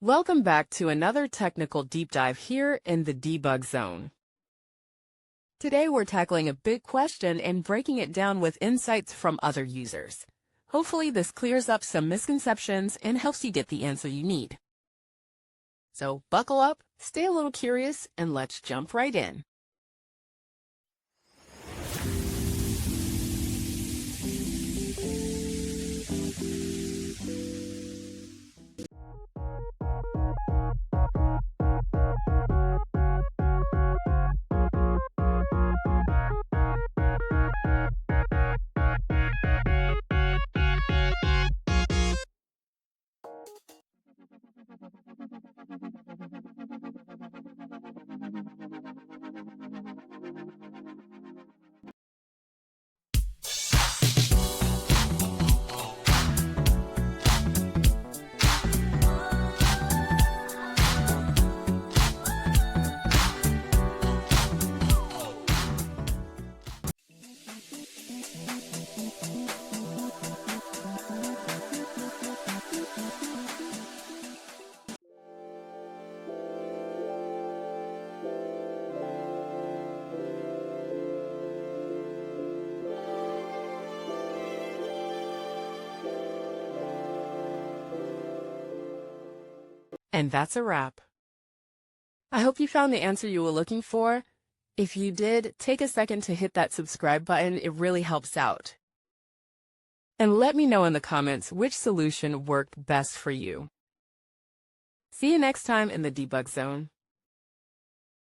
Welcome back to another technical deep dive here in the debug zone. Today we're tackling a big question and breaking it down with insights from other users. Hopefully this clears up some misconceptions and helps you get the answer you need. So buckle up, stay a little curious, and let's jump right in. And that's a wrap. I hope you found the answer you were looking for. If you did, take a second to hit that subscribe button. It really helps out. And let me know in the comments which solution worked best for you. See you next time in the debug zone.